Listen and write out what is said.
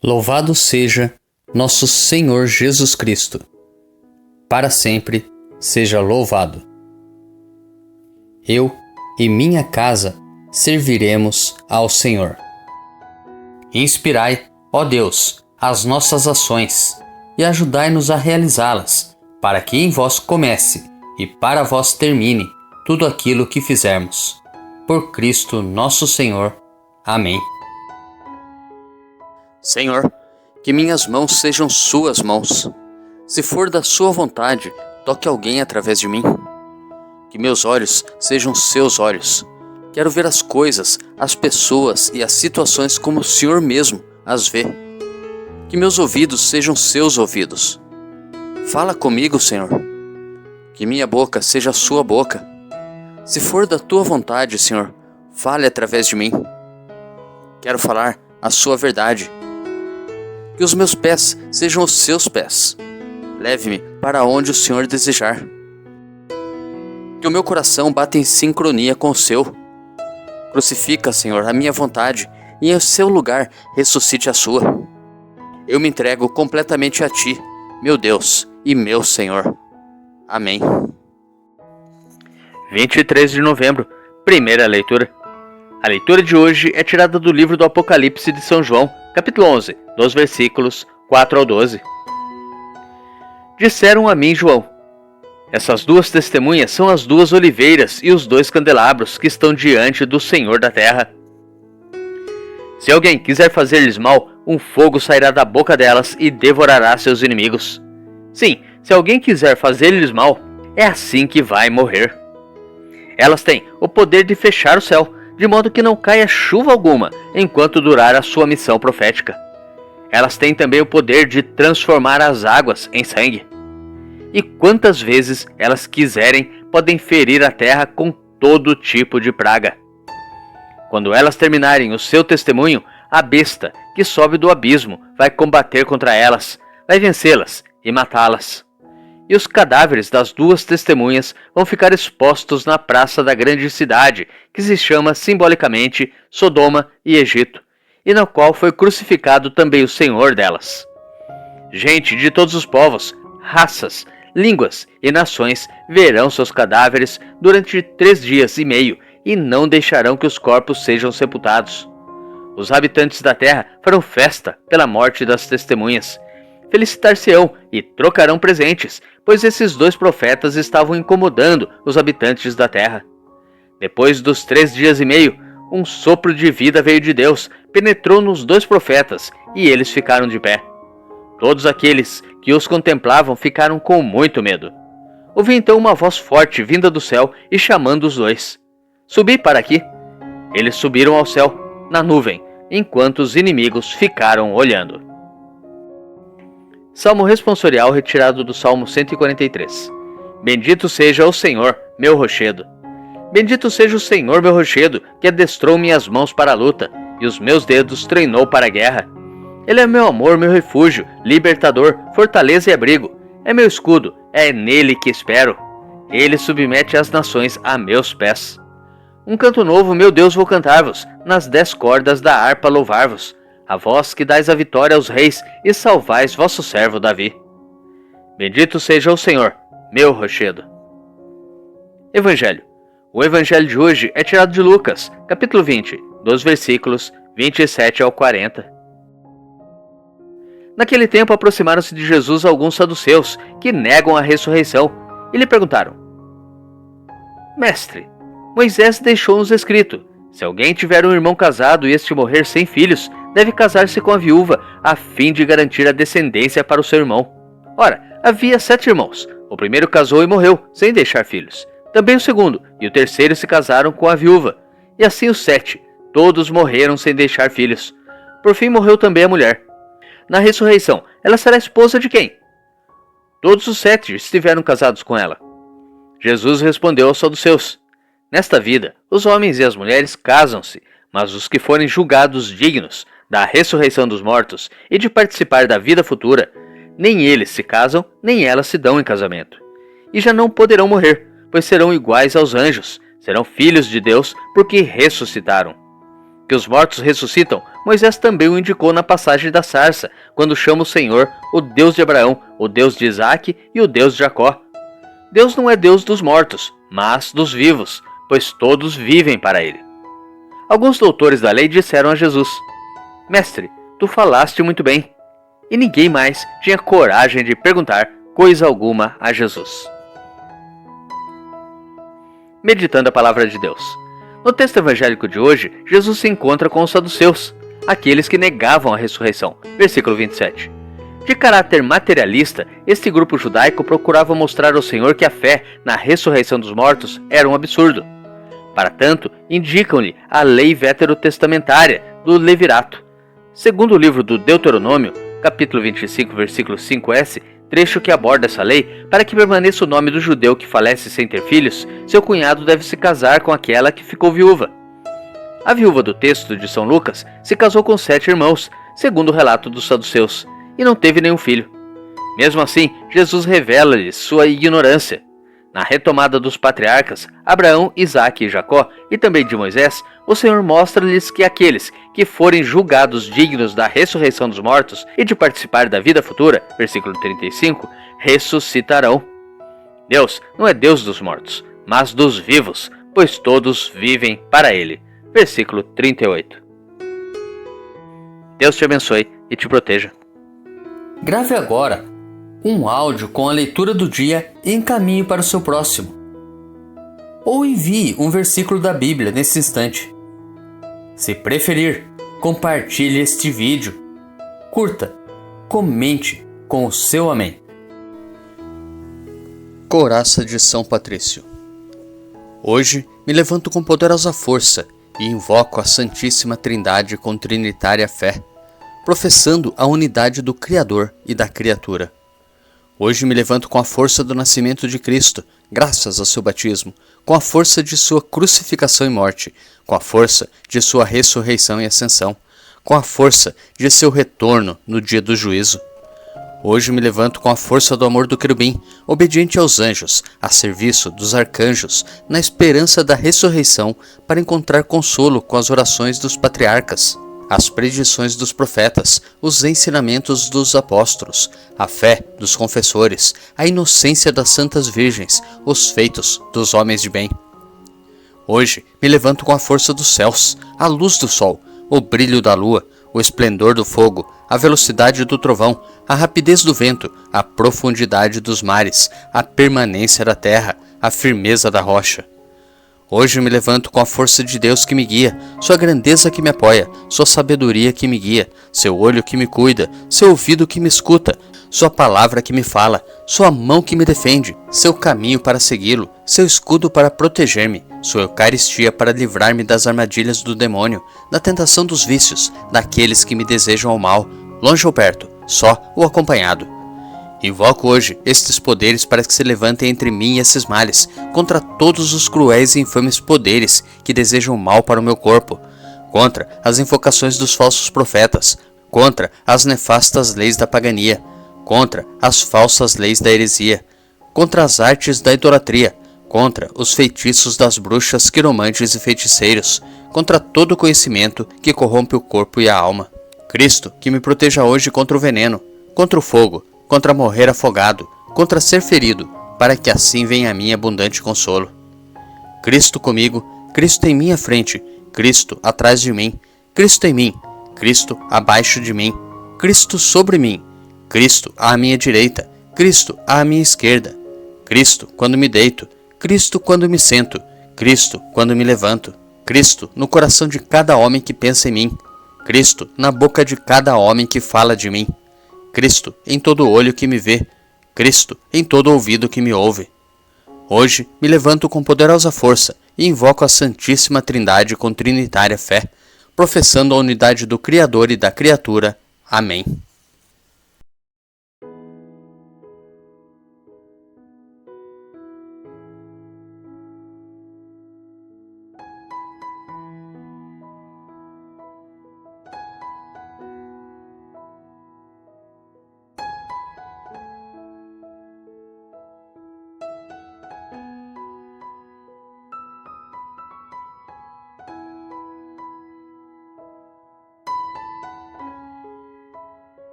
Louvado seja nosso Senhor Jesus Cristo. Para sempre seja louvado. Eu e minha casa serviremos ao Senhor. Inspirai, ó Deus, as nossas ações e ajudai-nos a realizá-las, para que em vós comece e para vós termine tudo aquilo que fizermos. Por Cristo nosso Senhor. Amém. Senhor, que minhas mãos sejam suas mãos. Se for da sua vontade, toque alguém através de mim. Que meus olhos sejam seus olhos. Quero ver as coisas, as pessoas e as situações como o Senhor mesmo as vê. Que meus ouvidos sejam seus ouvidos. Fala comigo, Senhor. Que minha boca seja a sua boca. Se for da tua vontade, Senhor, fale através de mim. Quero falar a sua verdade. Que os meus pés sejam os seus pés. Leve-me para onde o Senhor desejar. Que o meu coração bata em sincronia com o seu. Crucifica, Senhor, a minha vontade e em seu lugar ressuscite a sua. Eu me entrego completamente a Ti, meu Deus e meu Senhor. Amém. 23 de novembro, primeira leitura. A leitura de hoje é tirada do livro do Apocalipse de São João, capítulo 11, dos versículos 4 ao 12. Disseram a mim, João: essas duas testemunhas são as duas oliveiras e os dois candelabros que estão diante do Senhor da terra. Se alguém quiser fazer-lhes mal, um fogo sairá da boca delas e devorará seus inimigos. Sim, se alguém quiser fazer-lhes mal, é assim que vai morrer. Elas têm o poder de fechar o céu, de modo que não caia chuva alguma enquanto durar a sua missão profética. Elas têm também o poder de transformar as águas em sangue. E quantas vezes elas quiserem, podem ferir a terra com todo tipo de praga. Quando elas terminarem o seu testemunho, a besta que sobe do abismo vai combater contra elas, vai vencê-las e matá-las. E os cadáveres das duas testemunhas vão ficar expostos na praça da grande cidade, que se chama simbolicamente Sodoma e Egito, e na qual foi crucificado também o Senhor delas. Gente de todos os povos, raças, línguas e nações verão seus cadáveres durante 3 dias e meio e não deixarão que os corpos sejam sepultados. Os habitantes da terra farão festa pela morte das testemunhas. Felicitar-se-ão e trocarão presentes, pois esses dois profetas estavam incomodando os habitantes da terra. Depois dos 3 dias e meio, um sopro de vida veio de Deus, penetrou nos dois profetas, e eles ficaram de pé. Todos aqueles que os contemplavam ficaram com muito medo. Ouvi então uma voz forte vinda do céu e chamando os dois: subi para aqui. Eles subiram ao céu, na nuvem, enquanto os inimigos ficaram olhando. Salmo responsorial retirado do Salmo 143. Bendito seja o Senhor, meu rochedo. Bendito seja o Senhor, meu rochedo, que adestrou minhas mãos para a luta, e os meus dedos treinou para a guerra. Ele é meu amor, meu refúgio, libertador, fortaleza e abrigo. É meu escudo, é nele que espero. Ele submete as nações a meus pés. Um canto novo, meu Deus, vou cantar-vos, nas 10 cordas da harpa louvar-vos. A vós que dais a vitória aos reis e salvais vosso servo Davi. Bendito seja o Senhor, meu rochedo. Evangelho. O evangelho de hoje é tirado de Lucas, capítulo 20, dos versículos 27 ao 40. Naquele tempo aproximaram-se de Jesus alguns saduceus que negam a ressurreição e lhe perguntaram: Mestre, Moisés deixou-nos escrito: se alguém tiver um irmão casado e este morrer sem filhos, deve casar-se com a viúva, a fim de garantir a descendência para o seu irmão. Ora, havia 7 irmãos. O primeiro casou e morreu, sem deixar filhos. Também o segundo e o terceiro se casaram com a viúva. E assim os 7, todos morreram sem deixar filhos. Por fim morreu também a mulher. Na ressurreição, ela será esposa de quem? Todos os 7 estiveram casados com ela. Jesus respondeu aos saduceus: nesta vida, os homens e as mulheres casam-se, mas os que forem julgados dignos da ressurreição dos mortos e de participar da vida futura, nem eles se casam, nem elas se dão em casamento. E já não poderão morrer, pois serão iguais aos anjos, serão filhos de Deus, porque ressuscitaram. Que os mortos ressuscitam, Moisés também o indicou na passagem da sarça, quando chama o Senhor o Deus de Abraão, o Deus de Isaque e o Deus de Jacó. Deus não é Deus dos mortos, mas dos vivos, pois todos vivem para ele. Alguns doutores da lei disseram a Jesus: Mestre, tu falaste muito bem. E ninguém mais tinha coragem de perguntar coisa alguma a Jesus. Meditando a palavra de Deus. No texto evangélico de hoje, Jesus se encontra com os saduceus, aqueles que negavam a ressurreição. Versículo 27. De caráter materialista, este grupo judaico procurava mostrar ao Senhor que a fé na ressurreição dos mortos era um absurdo. Para tanto, indicam-lhe a lei veterotestamentária do Levirato. Segundo o livro do Deuteronômio, capítulo 25, versículo 5s, trecho que aborda essa lei, para que permaneça o nome do judeu que falece sem ter filhos, seu cunhado deve se casar com aquela que ficou viúva. A viúva do texto de São Lucas se casou com 7 irmãos, segundo o relato dos saduceus, e não teve nenhum filho. Mesmo assim, Jesus revela-lhes sua ignorância. Na retomada dos patriarcas, Abraão, Isaque e Jacó, e também de Moisés, o Senhor mostra-lhes que aqueles que forem julgados dignos da ressurreição dos mortos e de participar da vida futura, versículo 35, ressuscitarão. Deus não é Deus dos mortos, mas dos vivos, pois todos vivem para ele. Versículo 38. Deus te abençoe e te proteja. Grave agora um áudio com a leitura do dia e encaminhe para o seu próximo. Ou envie um versículo da Bíblia nesse instante. Se preferir, compartilhe este vídeo. Curta, comente com o seu amém. Coraça de São Patrício. Hoje me levanto com poderosa força e invoco a Santíssima Trindade com trinitária fé, professando a unidade do Criador e da criatura. Hoje me levanto com a força do nascimento de Cristo, graças ao seu batismo, com a força de sua crucificação e morte, com a força de sua ressurreição e ascensão, com a força de seu retorno no dia do juízo. Hoje me levanto com a força do amor do querubim, obediente aos anjos, a serviço dos arcanjos, na esperança da ressurreição, para encontrar consolo com as orações dos patriarcas, as predições dos profetas, os ensinamentos dos apóstolos, a fé dos confessores, a inocência das santas virgens, os feitos dos homens de bem. Hoje me levanto com a força dos céus, a luz do sol, o brilho da lua, o esplendor do fogo, a velocidade do trovão, a rapidez do vento, a profundidade dos mares, a permanência da terra, a firmeza da rocha. Hoje me levanto com a força de Deus que me guia, sua grandeza que me apoia, sua sabedoria que me guia, seu olho que me cuida, seu ouvido que me escuta, sua palavra que me fala, sua mão que me defende, seu caminho para segui-lo, seu escudo para proteger-me, sua Eucaristia para livrar-me das armadilhas do demônio, da tentação dos vícios, daqueles que me desejam o mal, longe ou perto, só ou acompanhado. Invoco hoje estes poderes para que se levantem entre mim e esses males, contra todos os cruéis e infames poderes que desejam mal para o meu corpo, contra as invocações dos falsos profetas, contra as nefastas leis da pagania, contra as falsas leis da heresia, contra as artes da idolatria, contra os feitiços das bruxas, quiromantes e feiticeiros, contra todo conhecimento que corrompe o corpo e a alma. Cristo, que me proteja hoje contra o veneno, contra o fogo, contra morrer afogado, contra ser ferido, para que assim venha a mim abundante consolo. Cristo comigo, Cristo em minha frente, Cristo atrás de mim, Cristo em mim, Cristo abaixo de mim, Cristo sobre mim, Cristo à minha direita, Cristo à minha esquerda, Cristo quando me deito, Cristo quando me sento, Cristo quando me levanto, Cristo no coração de cada homem que pensa em mim, Cristo na boca de cada homem que fala de mim, Cristo em todo olho que me vê, Cristo em todo ouvido que me ouve. Hoje me levanto com poderosa força e invoco a Santíssima Trindade com trinitária fé, professando a unidade do Criador e da criatura. Amém.